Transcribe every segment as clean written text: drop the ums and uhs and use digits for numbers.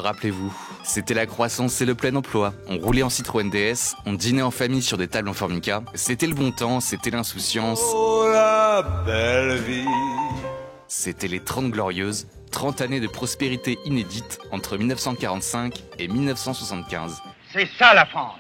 Rappelez-vous, c'était la croissance et le plein emploi. On roulait en Citroën DS, on dînait en famille sur des tables en Formica. C'était le bon temps, c'était l'insouciance. Oh la belle vie. C'était les 30 Glorieuses, 30 années de prospérité inédite entre 1945 et 1975. C'est ça la France.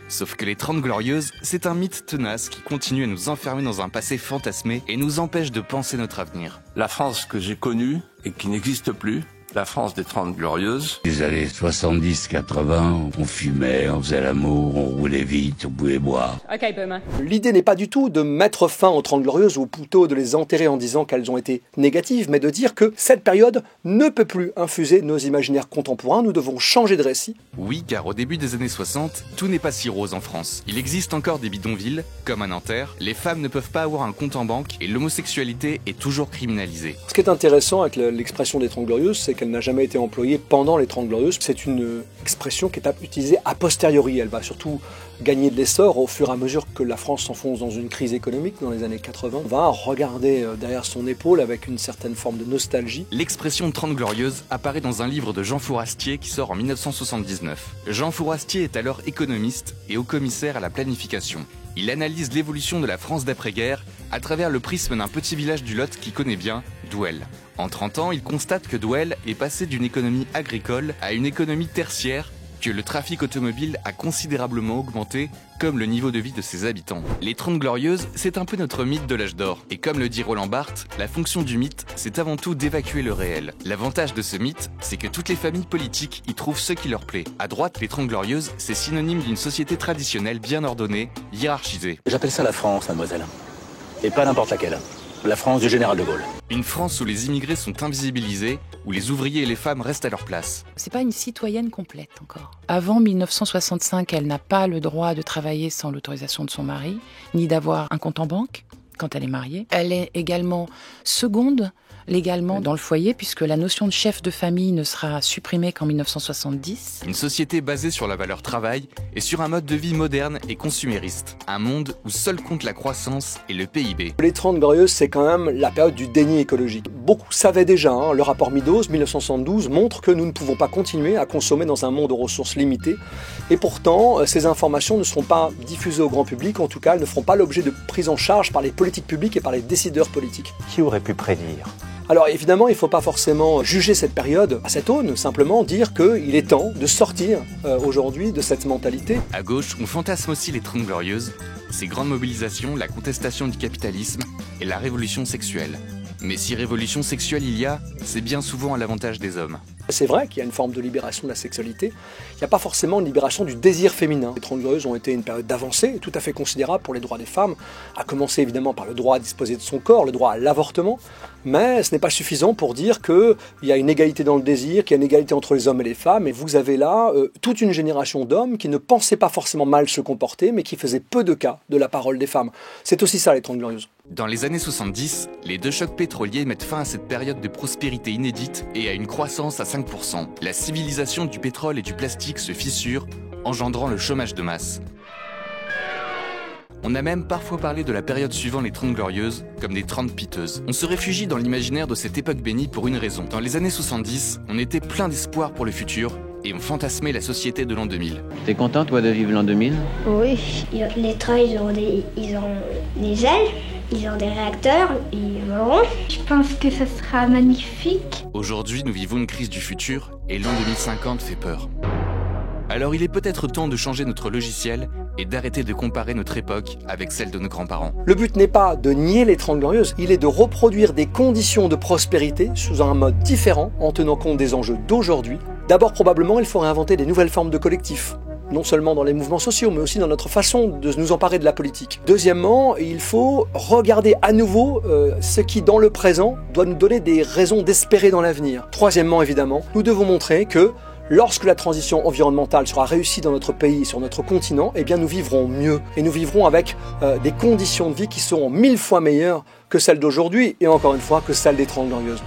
Sauf que les 30 Glorieuses, c'est un mythe tenace qui continue à nous enfermer dans un passé fantasmé et nous empêche de penser notre avenir. La France que j'ai connue et qui n'existe plus, la France des 30 Glorieuses. Les années 70-80, on fumait, on faisait l'amour, on roulait vite, on pouvait boire. Ok, boomer. L'idée n'est pas du tout de mettre fin aux 30 Glorieuses ou plutôt de les enterrer en disant qu'elles ont été négatives, mais de dire que cette période ne peut plus infuser nos imaginaires contemporains, nous devons changer de récit. Oui, car au début des années 60, tout n'est pas si rose en France. Il existe encore des bidonvilles, comme à Nanterre, les femmes ne peuvent pas avoir un compte en banque et l'homosexualité est toujours criminalisée. Ce qui est intéressant avec l'expression des 30 Glorieuses, c'est qu'elle n'a jamais été employée pendant les 30 Glorieuses. C'est une expression qui est utilisée a posteriori. Elle va surtout gagner de l'essor au fur et à mesure que la France s'enfonce dans une crise économique dans les années 80. On va regarder derrière son épaule avec une certaine forme de nostalgie. L'expression 30 Glorieuses apparaît dans un livre de Jean Fourastier qui sort en 1979. Jean Fourastier est alors économiste et haut-commissaire à la planification. Il analyse l'évolution de la France d'après-guerre à travers le prisme d'un petit village du Lot qu'il connaît bien, Douel. En 30 ans, il constate que Douel est passé d'une économie agricole à une économie tertiaire, que le trafic automobile a considérablement augmenté, comme le niveau de vie de ses habitants. Les 30 Glorieuses, c'est un peu notre mythe de l'âge d'or. Et comme le dit Roland Barthes, la fonction du mythe, c'est avant tout d'évacuer le réel. L'avantage de ce mythe, c'est que toutes les familles politiques y trouvent ce qui leur plaît. À droite, les 30 Glorieuses, c'est synonyme d'une société traditionnelle bien ordonnée, hiérarchisée. J'appelle ça la France, mademoiselle. Et pas n'importe laquelle. La France du général de Gaulle. Une France où les immigrés sont invisibilisés, où les ouvriers et les femmes restent à leur place. C'est pas une citoyenne complète encore. Avant 1965, elle n'a pas le droit de travailler sans l'autorisation de son mari, ni d'avoir un compte en banque quand elle est mariée. Elle est également seconde légalement dans le foyer, puisque la notion de chef de famille ne sera supprimée qu'en 1970. Une société basée sur la valeur travail et sur un mode de vie moderne et consumériste. Un monde où seul compte la croissance et le PIB. Les 30 Glorieuses, c'est quand même la période du déni écologique. Beaucoup savaient déjà, le rapport Meadows 1972 montre que nous ne pouvons pas continuer à consommer dans un monde aux ressources limitées. Et pourtant, ces informations ne seront pas diffusées au grand public, en tout cas, elles ne feront pas l'objet de prise en charge par les politiques publiques et par les décideurs politiques. Qui aurait pu prédire ? Alors évidemment, il ne faut pas forcément juger cette période à cette aune, simplement dire qu'il est temps de sortir aujourd'hui de cette mentalité. À gauche, on fantasme aussi les 30 Glorieuses, ces grandes mobilisations, la contestation du capitalisme et la révolution sexuelle. Mais si révolution sexuelle il y a, c'est bien souvent à l'avantage des hommes. C'est vrai qu'il y a une forme de libération de la sexualité. Il n'y a pas forcément une libération du désir féminin. Les 30 Glorieuses ont été une période d'avancée tout à fait considérable pour les droits des femmes, à commencer évidemment par le droit à disposer de son corps, le droit à l'avortement, mais ce n'est pas suffisant pour dire qu'il y a une égalité dans le désir, qu'il y a une égalité entre les hommes et les femmes, et vous avez là toute une génération d'hommes qui ne pensaient pas forcément mal se comporter, mais qui faisaient peu de cas de la parole des femmes. C'est aussi ça les 30 Glorieuses. Dans les années 70, les deux chocs pétroliers mettent fin à cette période de prospérité inédite et à une croissance à 5%. La civilisation du pétrole et du plastique se fissure, engendrant le chômage de masse. On a même parfois parlé de la période suivant les 30 Glorieuses comme des 30 piteuses. On se réfugie dans l'imaginaire de cette époque bénie pour une raison. Dans les années 70, on était plein d'espoir pour le futur et on fantasmait la société de l'an 2000. T'es content, toi, de vivre l'an 2000 ? Oui, les trains, ils ont des ailes, ils ont des réacteurs, ils voleront. Je pense que ce sera magnifique. Aujourd'hui, nous vivons une crise du futur et l'an 2050 fait peur. Alors il est peut-être temps de changer notre logiciel et d'arrêter de comparer notre époque avec celle de nos grands-parents. Le but n'est pas de nier les 30 Glorieuses, il est de reproduire des conditions de prospérité sous un mode différent en tenant compte des enjeux d'aujourd'hui. D'abord, probablement, il faudrait inventer des nouvelles formes de collectifs, non seulement dans les mouvements sociaux, mais aussi dans notre façon de nous emparer de la politique. Deuxièmement, il faut regarder à nouveau ce qui, dans le présent, doit nous donner des raisons d'espérer dans l'avenir. Troisièmement, évidemment, nous devons montrer que lorsque la transition environnementale sera réussie dans notre pays et sur notre continent, eh bien nous vivrons mieux et nous vivrons avec des conditions de vie qui seront 1000 fois meilleures que celles d'aujourd'hui et encore une fois que celles des 30 Glorieuses.